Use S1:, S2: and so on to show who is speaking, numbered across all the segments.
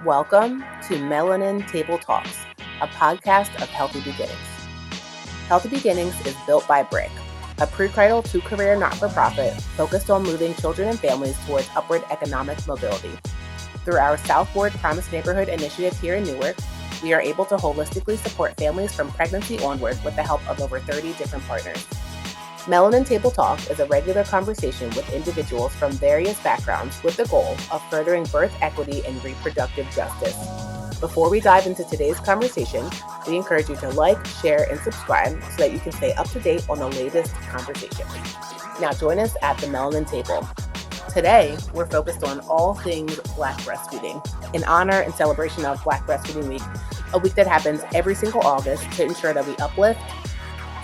S1: Welcome to Melanin Table Talks, a podcast of Healthy Beginnings. Healthy Beginnings is built by Brick, a pre-cradle to career not-for-profit focused on moving children and families towards upward economic mobility. Through our Southward Promise Neighborhood initiative here in Newark, we are able to holistically support families from pregnancy onward with the help of over 30 different partners. Melanin Table Talk is a regular conversation with individuals from various backgrounds with the goal of furthering birth equity and reproductive justice. Before we dive into today's conversation, we encourage you to like, share, and subscribe so that you can stay up to date on the latest conversations. Now join us at the Melanin Table. Today, we're focused on all things Black breastfeeding, in honor and celebration of Black Breastfeeding Week, a week that happens every single August to ensure that we uplift,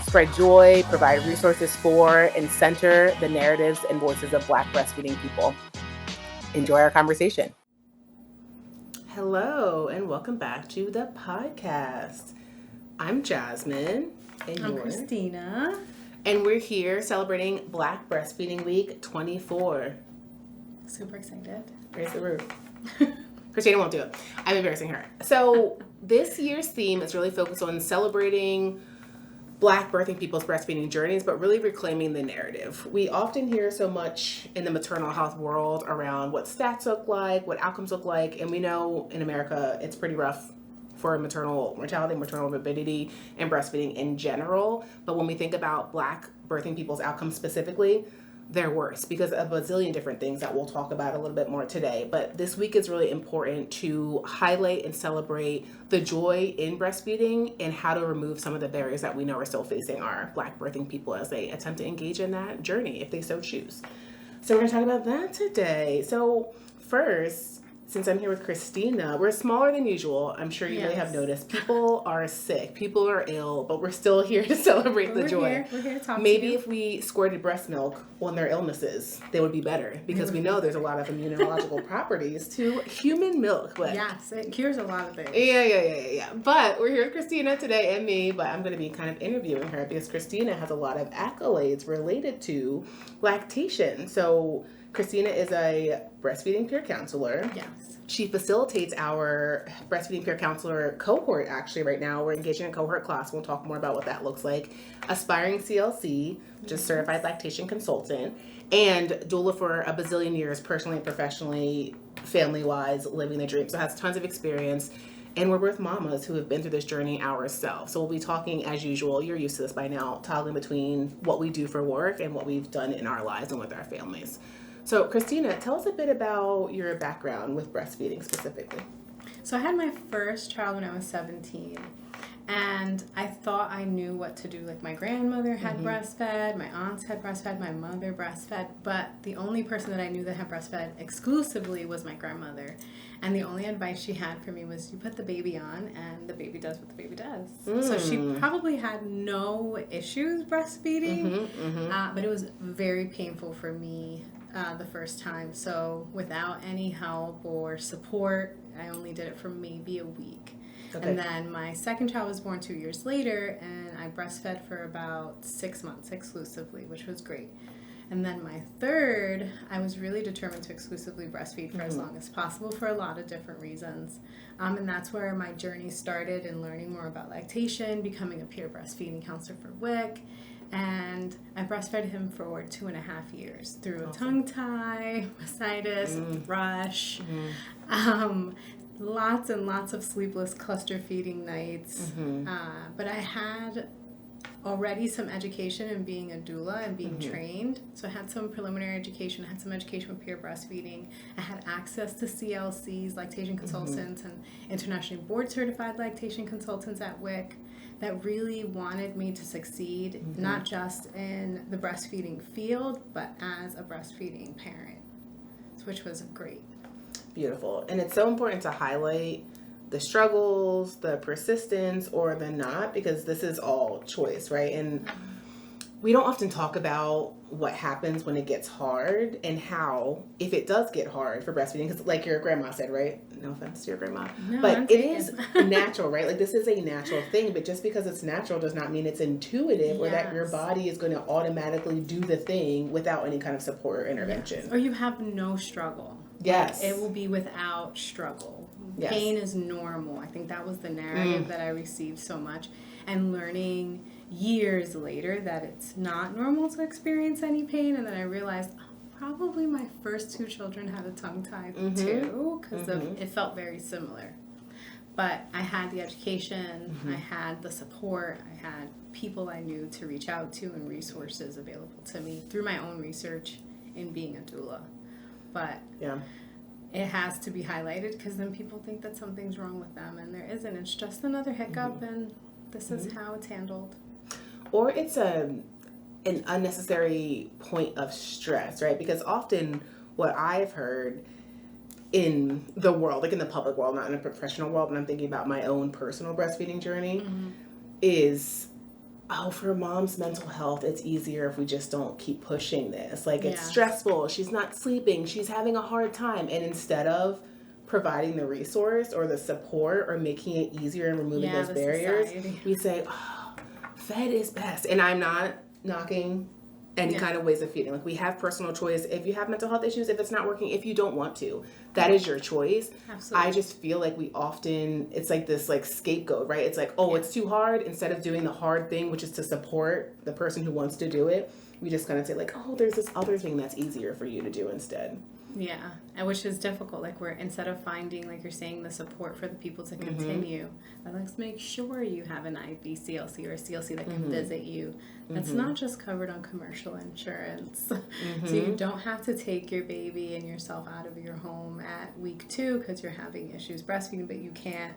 S1: spread joy, provide resources for, and center the narratives and voices of Black breastfeeding people. Enjoy our conversation. Hello, and welcome back to the podcast. I'm Jazmin, and
S2: I'm Christina.
S1: And we're here celebrating Black Breastfeeding Week 24.
S2: Super excited.
S1: Raise the roof. Christina won't do it. I'm embarrassing her. So this year's theme is really focused on celebrating Black birthing people's breastfeeding journeys, but really reclaiming the narrative. We often hear so much in the maternal health world around what stats look like, what outcomes look like, and we know in America it's pretty rough for maternal mortality, maternal morbidity, and breastfeeding in general. But when we think about Black birthing people's outcomes specifically, they're worse because of a bazillion different things that we'll talk about a little bit more today. But this week is really important to highlight and celebrate the joy in breastfeeding and how to remove some of the barriers that we know are still facing our Black birthing people as they attempt to engage in that journey if they so choose. So we're going to talk about that today. So first, since I'm here with Christina, we're smaller than usual. I'm sure you may have noticed. People are sick. People are ill, but we're still here to celebrate the joy.
S2: We're here to talk
S1: Maybe
S2: to you.
S1: if we squirted breast milk on their illnesses, they would be better because we know there's a lot of immunological properties to human milk. But
S2: yes, it cures a lot of things.
S1: Yeah. But we're here with Christina today and me, but I'm going to be kind of interviewing her because Christina has a lot of accolades related to lactation. So Christina is a breastfeeding peer counselor.
S2: Yes.
S1: She facilitates our breastfeeding peer counselor cohort actually right now. We're engaging in a cohort class. We'll talk more about what that looks like. Aspiring CLC, which is certified lactation consultant, and doula for a bazillion years, personally, professionally, family-wise, living the dream. So has tons of experience. And we're birth mamas who have been through this journey ourselves. So we'll be talking, as usual, you're used to this by now, toggling between what we do for work and what we've done in our lives and with our families. So, Christina, tell us a bit about your background with breastfeeding specifically.
S2: So I had my first child when I was 17, and I thought I knew what to do. Like, my grandmother had breastfed, my aunts had breastfed, my mother breastfed, but the only person that I knew that had breastfed exclusively was my grandmother. And the only advice she had for me was, you put the baby on, and the baby does what the baby does. So she probably had no issues breastfeeding, but it was very painful for me the first time. So without any help or support, I only did it for maybe a week. Okay. And then my second child was born 2 years later, and I breastfed for about 6 months exclusively, which was great. And then my third, I was really determined to exclusively breastfeed for as long as possible for a lot of different reasons. And that's where my journey started in learning more about lactation, becoming a peer breastfeeding counselor for WIC. And I breastfed him for 2.5 years through a tongue tie, mastitis, thrush, lots and lots of sleepless cluster feeding nights. But I had already some education in being a doula and being trained. So I had some preliminary education, I had some education with peer breastfeeding. I had access to CLCs, lactation consultants, and internationally board certified lactation consultants at WIC that really wanted me to succeed, not just in the breastfeeding field, but as a breastfeeding parent, which was great.
S1: Beautiful. And it's so important to highlight the struggles, the persistence, or the not, because this is all choice, right? And we don't often talk about what happens when it gets hard and how, if it does get hard for breastfeeding, because like your grandma said, right? No offense to your grandma, but it is natural, right? Like, this is a natural thing, but just because it's natural does not mean it's intuitive or that your body is going to automatically do the thing without any kind of support or intervention.
S2: Or you have no struggle.
S1: Yes.
S2: Like, it will be without struggle.
S1: Yes.
S2: Pain is normal. I think that was the narrative that I received so much. And learning years later that it's not normal to experience any pain. And then I realized, probably my first 2 children had a tongue tie too, because it felt very similar. But I had the education, I had the support, I had people I knew to reach out to and resources available to me through my own research in being a doula. But it has to be highlighted because then people think that something's wrong with them, and there isn't. It's just another hiccup, and this is how it's handled.
S1: Or it's an unnecessary point of stress, right? Because often what I've heard in the world, like in the public world, not in a professional world, but I'm thinking about my own personal breastfeeding journey, is, oh, for mom's mental health, it's easier if we just don't keep pushing this. Like, it's stressful. She's not sleeping. She's having a hard time. And instead of providing the resource or the support or making it easier and removing those barriers, we say, oh, fed is best. And I'm not knocking any kind of ways of feeding. Like, we have personal choice. If you have mental health issues, if it's not working, if you don't want to, that is your choice. Absolutely. I just feel like we often, it's like this like scapegoat, right? It's like, oh, it's too hard. Instead of doing the hard thing, which is to support the person who wants to do it, we just kind of say like, oh, there's this other thing that's easier for you to do instead.
S2: Yeah, and which is difficult. Like, we're, instead of finding, like you're saying, the support for the people to continue, let's make sure you have an IV CLC or a CLC that can visit you. That's not just covered on commercial insurance. So you don't have to take your baby and yourself out of your home at week 2 because you're having issues breastfeeding, but you can't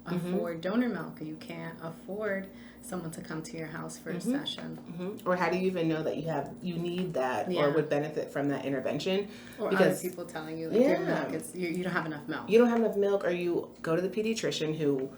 S2: afford donor milk. You can't afford someone to come to your house for a session.
S1: Or how do you even know that you need that or would benefit from that intervention?
S2: Or because other people telling you like your milk is, you don't have enough milk.
S1: You don't have enough milk, or you go to the pediatrician who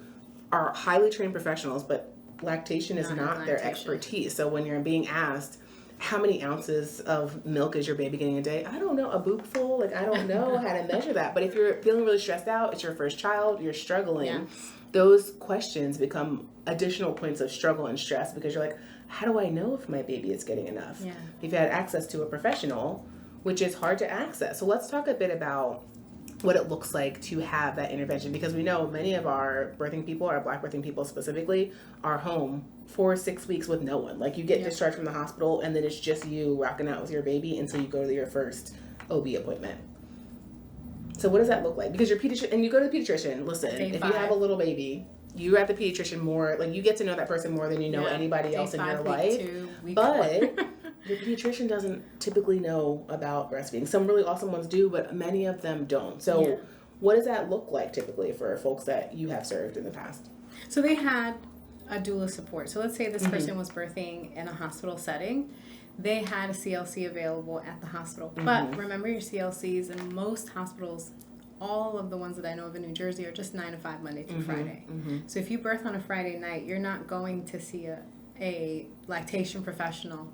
S1: are highly trained professionals, but lactation is not their expertise. So when you're being asked, how many ounces of milk is your baby getting a day? I don't know, a boopful. Like, I don't know how to measure that. But if you're feeling really stressed out, it's your first child, you're struggling, those questions become additional points of struggle and stress because you're like, how do I know if my baby is getting enough? If you had access to a professional, which is hard to access. So let's talk a bit about what it looks like to have that intervention, because we know many of our birthing people, our Black birthing people specifically, are home for 6 weeks with no one. Like, you get discharged from the hospital and then it's just you rocking out with your baby until you go to your first OB appointment. So what does that look like? Because your pediatrician, and you go to the pediatrician, listen, if you have a little baby, you're at the pediatrician more, like, you get to know that person more than you know anybody else in your life. But your pediatrician doesn't typically know about breastfeeding. Some really awesome ones do, but many of them don't. So what does that look like typically for folks that you have served in the past?
S2: So they had a doula support. So let's say this person was birthing in a hospital setting. They had a CLC available at the hospital. But remember, your CLCs in most hospitals, all of the ones that I know of in New Jersey, are just 9 to 5 Monday through Friday. So if you birth on a Friday night, you're not going to see a lactation professional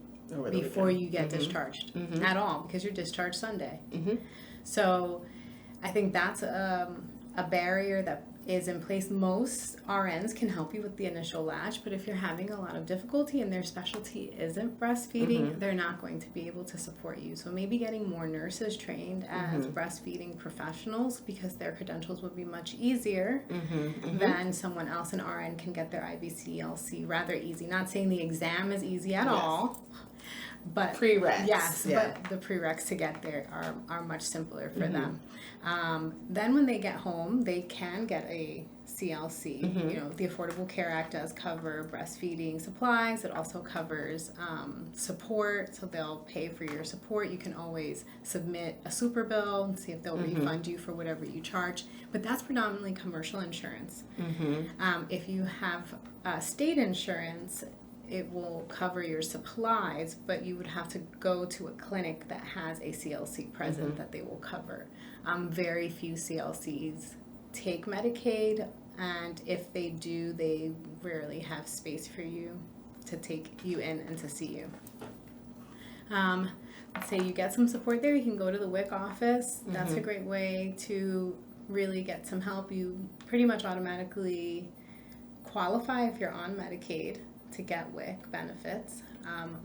S2: before you get discharged at all, because you're discharged Sunday. So I think that's a barrier that is in place. Most RNs can help you with the initial latch, but if you're having a lot of difficulty and their specialty isn't breastfeeding, they're not going to be able to support you. So maybe getting more nurses trained as breastfeeding professionals, because their credentials would be much easier than someone else. An RN can get their IBCLC rather easy. Not saying the exam is easy at all, but
S1: prereqs.
S2: But the prereqs to get there are much simpler for them. Then when they get home, they can get a CLC. You know, the Affordable Care Act does cover breastfeeding supplies. It also covers support, so they'll pay for your support. You can always submit a super bill and see if they'll refund you for whatever you charge. But that's predominantly commercial insurance. If you have state insurance, it will cover your supplies, but you would have to go to a clinic that has a CLC present that they will cover. Very few CLCs take Medicaid, and if they do, they rarely have space for you to take you in and to see you. Let's say you get some support there, you can go to the WIC office. That's a great way to really get some help. You pretty much automatically qualify if you're on Medicaid. to get WIC benefits.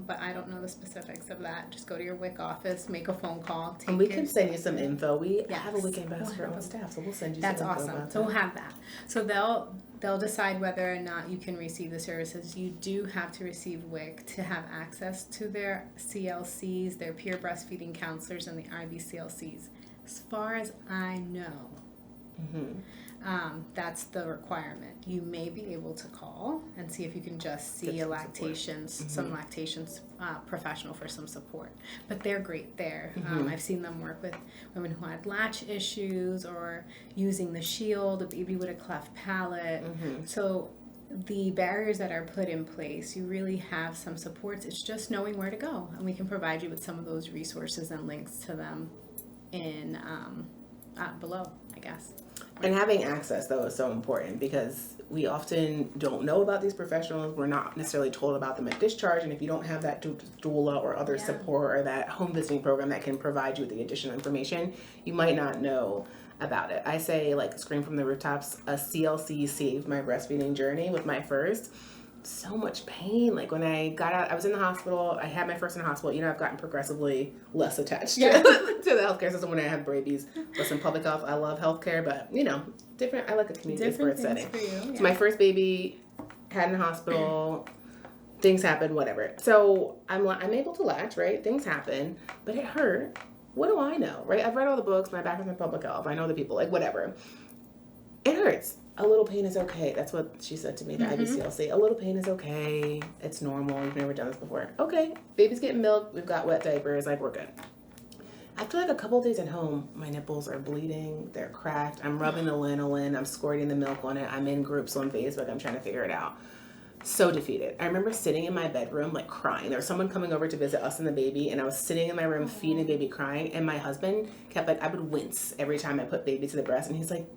S2: But I don't know the specifics of that. Just go to your WIC office, make a phone call.
S1: And we can send you some info. We have a WIC ambassador on staff, so we'll send you some info.
S2: That's awesome. So we'll have that. So they'll decide whether or not you can receive the services. You do have to receive WIC to have access to their CLCs, their peer breastfeeding counselors, and the IBCLCs. As far as I know, that's the requirement. You may be able to call and see if you can just see some lactations professional for some support. But they're great there. I've seen them work with women who had latch issues or using the shield, a baby with a cleft palate. So the barriers that are put in place, you really have some supports. It's just knowing where to go, and we can provide you with some of those resources and links to them in below, I guess.
S1: And having access, though, is so important because we often don't know about these professionals. We're not necessarily told about them at discharge. And if you don't have that doula or other support or that home visiting program that can provide you with the additional information, you might not know about it. I say, like, scream from the rooftops, a CLC saved my breastfeeding journey with my first. So much pain. Like, when I got out, I was in the hospital. I had my first in the hospital. You know, I've gotten progressively less attached to the healthcare system when I had babies. Listen, public health, I love healthcare, but, you know, different. I like a community-based setting. So my first baby had in the hospital. Things happened, whatever. So I'm able to latch, right? Things happen, but it hurt. What do I know, right? I've read all the books. My background's in public health. I know the people, like, whatever. It hurts. A little pain is okay. That's what she said to me, the IBCLC. A little pain is okay. It's normal. We've never done this before. Okay. Baby's getting milk. We've got wet diapers. Like, we're good. After, like, a couple of days at home, my nipples are bleeding. They're cracked. I'm rubbing the lanolin. I'm squirting the milk on it. I'm in groups on Facebook. I'm trying to figure it out. So defeated. I remember sitting in my bedroom, like, crying. There was someone coming over to visit us and the baby, and I was sitting in my room feeding the baby, crying, and my husband kept, like, I would wince every time I put baby to the breast, and he's like,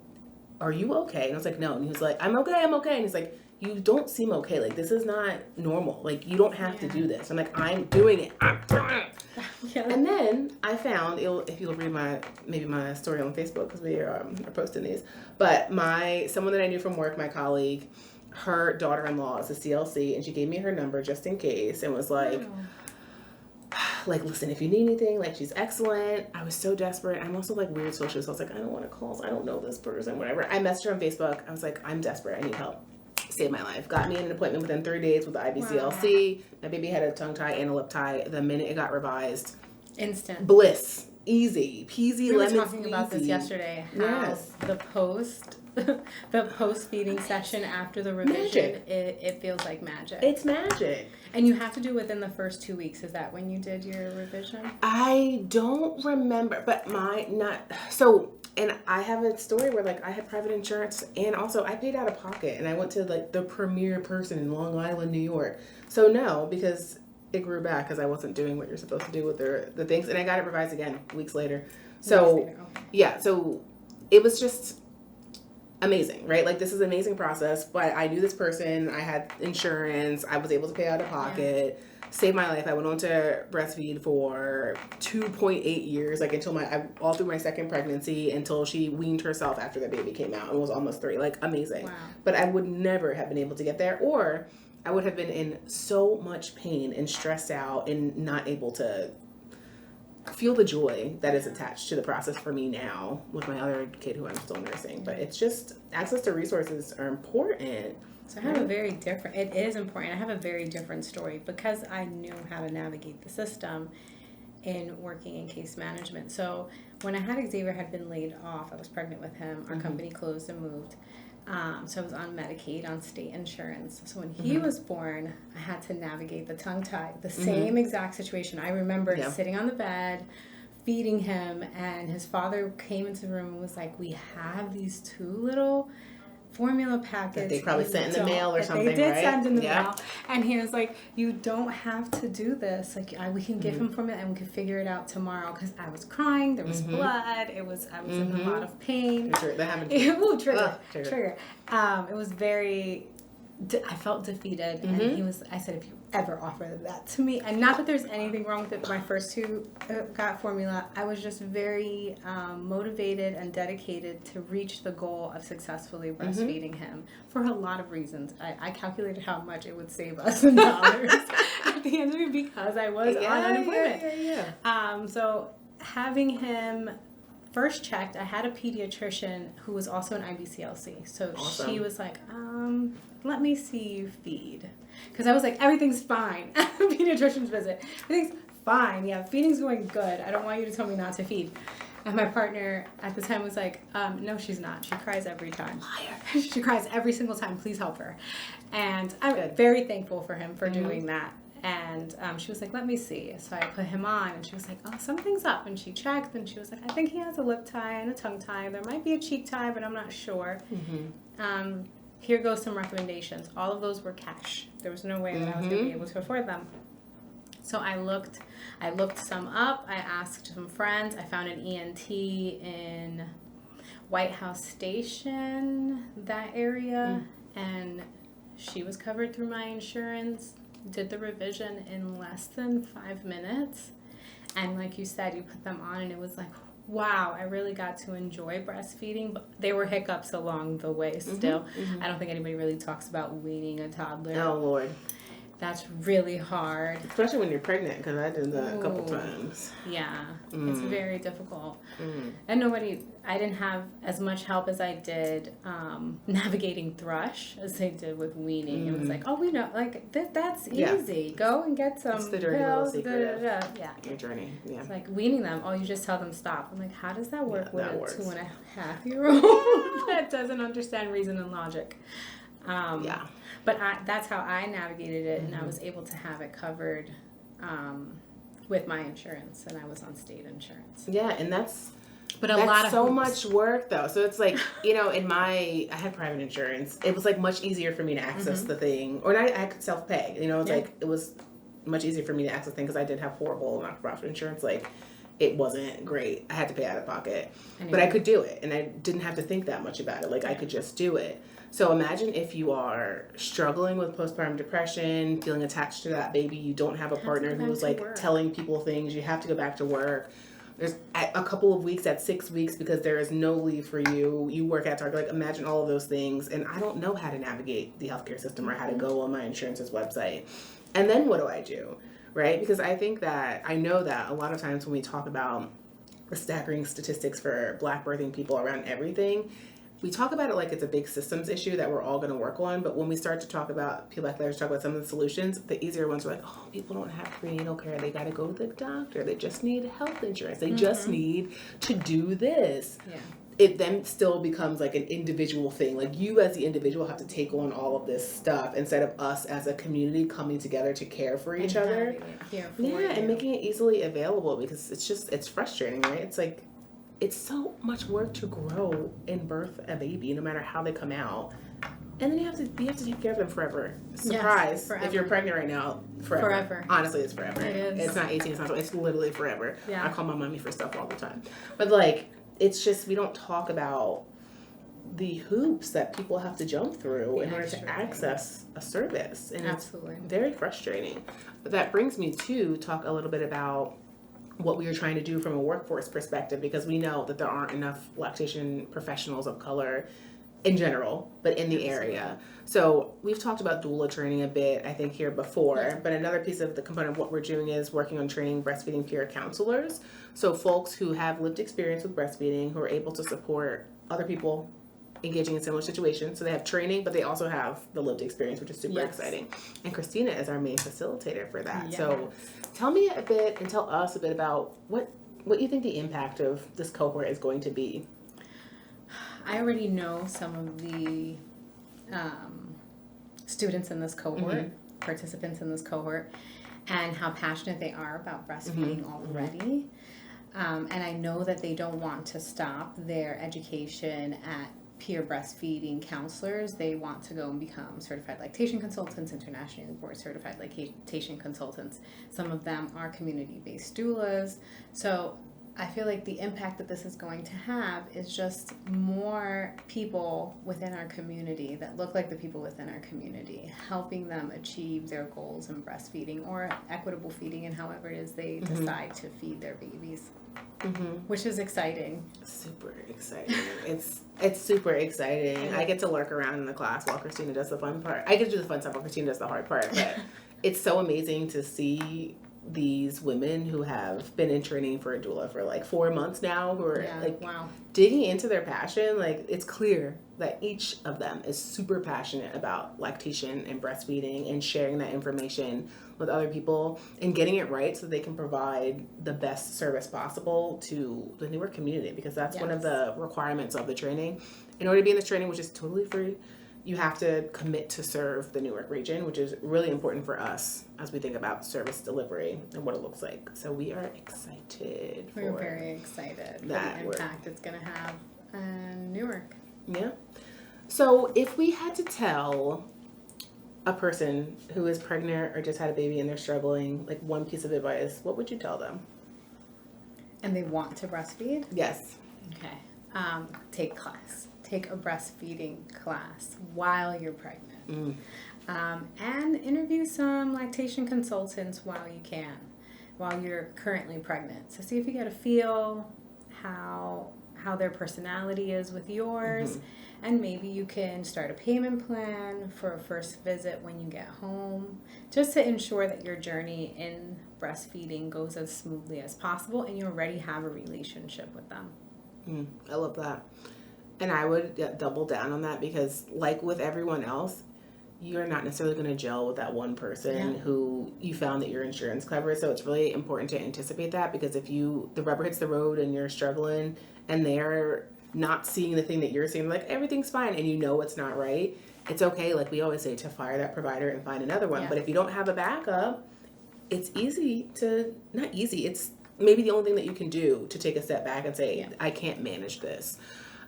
S1: are you okay? And I was like, no. And he was like, I'm okay. And he's like, you don't seem okay. Like, this is not normal. Like, you don't have to do this. I'm like, I'm doing it. And then I found, if you'll read my story on Facebook, because we are posting these, but someone that I knew from work, my colleague, her daughter-in-law is a CLC, and she gave me her number just in case, and was like, like, listen, if you need anything, like, she's excellent. I was so desperate. I'm also, like, weird social, so I was like, I don't want to call, so I don't know this person, whatever. I messaged her on Facebook. I was like, I'm desperate. I need help. Saved my life. Got me an appointment within 3 days with the IBCLC. My baby had a tongue tie and a lip tie. The minute it got revised. Instant. Bliss. Easy. Peasy, lemon.
S2: We were talking about this yesterday. How the post feeding session after the revision, it feels like magic.
S1: It's magic.
S2: And you have to do it within the first 2 weeks. Is that when you did your revision?
S1: I don't remember, but and I have a story where, like, I had private insurance, and also I paid out of pocket, and I went to, like, the premier person in Long Island, New York. So no, because it grew back because I wasn't doing what you're supposed to do with the things, and I got it revised again weeks later. So yeah, so it was just amazing, right? Like, this is an amazing process, but I knew this person, I had insurance, I was able to pay out of pocket, saved my life. I went on to breastfeed for 2.8 years, like, until all through my second pregnancy, until she weaned herself after the baby came out and was almost 3. Like, amazing. Wow. But I would never have been able to get there, or I would have been in so much pain and stressed out and not able to feel the joy that is attached to the process for me now with my other kid who I'm still nursing. But it's just, access to resources are important.
S2: So I have it is important. I have a very different story because I knew how to navigate the system in working in case management. So when I had Xavier had been laid off, I was pregnant with him. Our company closed and moved. So I was on Medicaid, on state insurance. So when he was born, I had to navigate the tongue tie, the same exact situation. I remember sitting on the bed, feeding him, and his father came into the room and was like, we have these 2 little formula packets
S1: that they probably sent in the mail or something, right?
S2: They did send in the mail, and he was like, "You don't have to do this. Like, we can give him formula, and we can figure it out tomorrow." Because I was crying, there was blood. I was in a lot of pain.
S1: That happened.
S2: Trigger. It was very I felt defeated, and I said, if you ever offer that to me, and not that there's anything wrong with it, my first two got formula, I was just very motivated and dedicated to reach the goal of successfully breastfeeding him for a lot of reasons. I calculated how much it would save us in dollars at the end of it because I was on unemployment. So having him first checked, I had a pediatrician who was also an IBCLC. So she was like, let me see you feed. Because I was like, everything's fine. Pediatrician's visit. Everything's fine. Yeah, feeding's going good. I don't want you to tell me not to feed. And my partner at the time was like, no, she's not. She cries every time. Liar. She cries every single time. Please help her. And I'm very thankful for him for doing that. And she was like, let me see. So I put him on, and she was like, oh, something's up. And she checked, and she was like, I think he has a lip tie and a tongue tie. There might be a cheek tie, but I'm not sure. Here goes some recommendations. All of those were cash. There was no way that I was going to be able to afford them. So I looked some up. I asked some friends. I found an ENT in White House Station, that area. And she was covered through my insurance. Did the revision in less than 5 minutes. And like you said, you put them on and it was like, wow, I really got to enjoy breastfeeding. But there were hiccups along the way still. I don't think anybody really talks about weaning a toddler.
S1: Oh, Lord.
S2: That's really hard.
S1: Especially when you're pregnant, because I did that a couple times.
S2: Yeah, it's very difficult. And I didn't have as much help as I did navigating thrush as they did with weaning. It was like, oh, we know, like, that's easy. Go and get some
S1: it's the dirty
S2: pills.
S1: little secret
S2: Yeah.
S1: Your journey. Yeah.
S2: It's like weaning them. Oh, you just tell them stop. I'm like, how does that work with a 2.5-year-old that doesn't understand reason and logic? But that's how I navigated it, and I was able to have it covered with my insurance, and I was on state insurance.
S1: Yeah, and that's
S2: lot of
S1: so much work, though. So it's like, I had private insurance. It was like much easier for me to access the thing, or I could self-pay. It's like it was much easier for me to access the thing because I did have horrible not-for-profit insurance. Like, it wasn't great. I had to pay out of pocket, but I could do it, and I didn't have to think that much about it. Like, I could just do it. So imagine if you are struggling with postpartum depression, feeling attached to that baby, you don't have a partner who's like telling people things, you have to go back to work. There's a couple of weeks at 6 weeks because there is no leave for you. You work at Target. Like, imagine all of those things. And I don't know how to navigate the healthcare system or how to go on my insurance's website. And then what do I do? Right? Because I know that a lot of times when we talk about the staggering statistics for Black birthing people around everything, we talk about it like it's a big systems issue that we're all going to work on. But when we start to talk about, people like Larry talk about some of the solutions, the easier ones are like, oh, people don't have prenatal care. They got to go to the doctor. They just need health insurance. They just need to do this. Yeah. It then still becomes like an individual thing. Like, you as the individual have to take on all of this stuff instead of us as a community coming together to care for each other. And making it easily available, because it's frustrating, right? It's like, it's so much work to grow and birth a baby, no matter how they come out. And then you have to take care of them forever. Surprise. Yes, if you're pregnant right now, forever. Honestly, it's forever. It is. It's not 18, it's not 20, it's literally forever. Yeah. I call my mommy for stuff all the time. But like, it's just, we don't talk about the hoops that people have to jump through in order to access a service. And it's very frustrating. But that brings me to talk a little bit about what we are trying to do from a workforce perspective, because we know that there aren't enough lactation professionals of color in general, but in the area. So we've talked about doula training a bit, I think, here before, but another piece of the component of what we're doing is working on training breastfeeding peer counselors. So folks who have lived experience with breastfeeding, who are able to support other people engaging in similar situations. So they have training, but they also have the lived experience, which is super exciting. And Christina is our main facilitator for that. Yes. So tell me a bit and tell us a bit about what you think the impact of this cohort is going to be.
S2: I already know some of the students in this cohort, participants in this cohort, and how passionate they are about breastfeeding already. And I know that they don't want to stop their education at peer breastfeeding counselors. They want to go and become certified lactation consultants, internationally board certified lactation consultants. Some of them are community-based doulas. So I feel like the impact that this is going to have is just more people within our community that look like the people within our community, helping them achieve their goals in breastfeeding or equitable feeding and however it is they decide to feed their babies, which is exciting.
S1: Super exciting. It's super exciting. I get to lurk around in the class while Christina does the fun part. I get to do the fun stuff while Christina does the hard part, but it's so amazing to see these women who have been in training for a doula for like 4 months now, who are digging into their passion. Like, it's clear that each of them is super passionate about lactation and breastfeeding and sharing that information with other people and getting it right so they can provide the best service possible to the Newark community, because that's one of the requirements of the training. In order to be in this training, which is totally free, you have to commit to serve the Newark region, which is really important for us as we think about service delivery and what it looks like. So we are excited.
S2: We're very excited for the impact it's going to have in Newark.
S1: Yeah. So if we had to tell a person who is pregnant or just had a baby and they're struggling, like, one piece of advice, what would you tell them?
S2: And they want to breastfeed?
S1: Yes.
S2: Okay. Take class. Take a breastfeeding class while you're pregnant. And interview some lactation consultants while you can, while you're currently pregnant. So see if you get a feel how their personality is with yours. And maybe you can start a payment plan for a first visit when you get home, just to ensure that your journey in breastfeeding goes as smoothly as possible and you already have a relationship with them.
S1: I love that. And I would double down on that, because like with everyone else, you're not necessarily going to gel with that one person who you found that your insurance covers. So it's really important to anticipate that, because if the rubber hits the road and you're struggling and they're not seeing the thing that you're seeing, like, everything's fine, and you know it's not right, it's okay, like we always say, to fire that provider and find another one. But if you don't have a backup, it's it's maybe the only thing that you can do to take a step back and say, I can't manage this.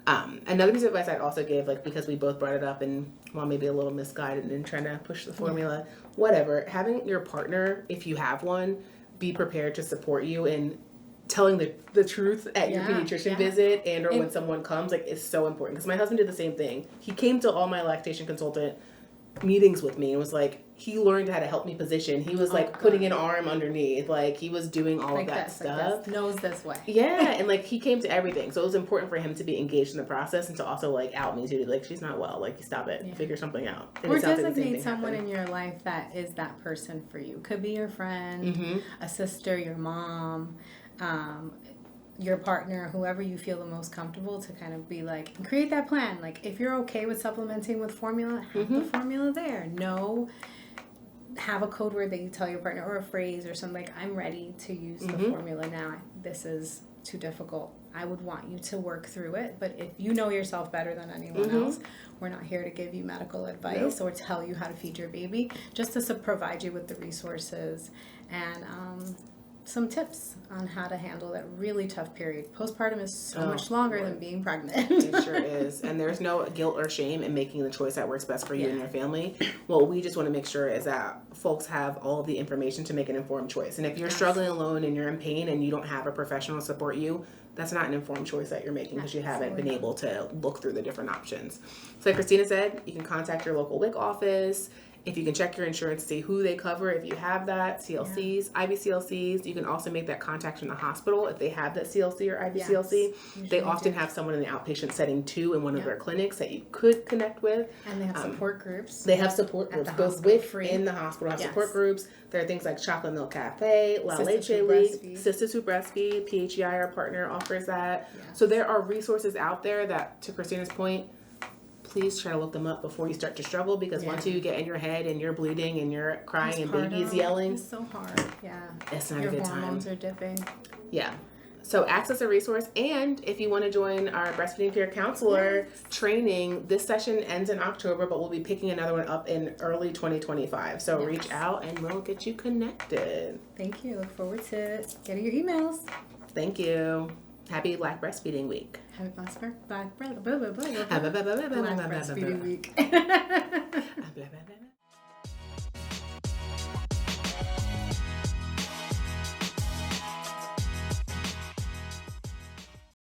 S1: Another piece of advice I'd also give, like, because we both brought it up and while maybe a little misguided and trying to push the formula, whatever, having your partner, if you have one, be prepared to support you in telling the truth at your pediatrician visit and or when someone comes, like, is so important. Because my husband did the same thing. He came to all my lactation consultant meetings with me and was like, he learned how to help me position. He was putting an arm underneath, like he was doing all of that stuff.
S2: Knows this way.
S1: Yeah, and like he came to everything. So it was important for him to be engaged in the process and to also like out me to like, she's not well, like stop it, figure something out. And
S2: or designate someone in your life that is that person for you. Could be your friend, a sister, your mom, your partner, whoever you feel the most comfortable to kind of be like, create that plan. Like if you're okay with supplementing with formula, have the formula there. Have a code word that you tell your partner or a phrase or something like, I'm ready to use the formula now. This is too difficult. I would want you to work through it. But if you know yourself better than anyone else, we're not here to give you medical advice or tell you how to feed your baby, just to provide you with the resources and some tips on how to handle that really tough period. Postpartum is so much longer than being pregnant.
S1: It sure is. And there's no guilt or shame in making the choice that works best for you and your family. What we just want to make sure is that folks have all of the information to make an informed choice. And if you're struggling alone and you're in pain and you don't have a professional to support you, that's not an informed choice that you're making because you haven't been able to look through the different options. So like Christina said, you can contact your local WIC office. If you can check your insurance, see who they cover if you have that, CLCs, IBCLCs. You can also make that contact from the hospital if they have that CLC or IBCLC. They often have someone in the outpatient setting too in one of their clinics that you could connect with.
S2: And they have support groups.
S1: They have support groups, both in the hospital have support groups. There are things like Chocolate Milk Cafe, La Leche League, Sisters Who Breastfeed, PHEI, our partner, offers that. So there are resources out there that, to Christina's point, please try to look them up before you start to struggle, because once you get in your head and you're bleeding and you're crying and baby is yelling,
S2: it's so hard.
S1: It's not a good time.
S2: Your hormones are dipping.
S1: So access a resource, and if you want to join our breastfeeding peer counselor training, this session ends in October, but we'll be picking another one up in early 2025. So reach out and we'll get you connected.
S2: Thank you. Look forward to getting your emails.
S1: Thank you. Happy Black Breastfeeding Week.
S2: Happy Black Breastfeeding Week.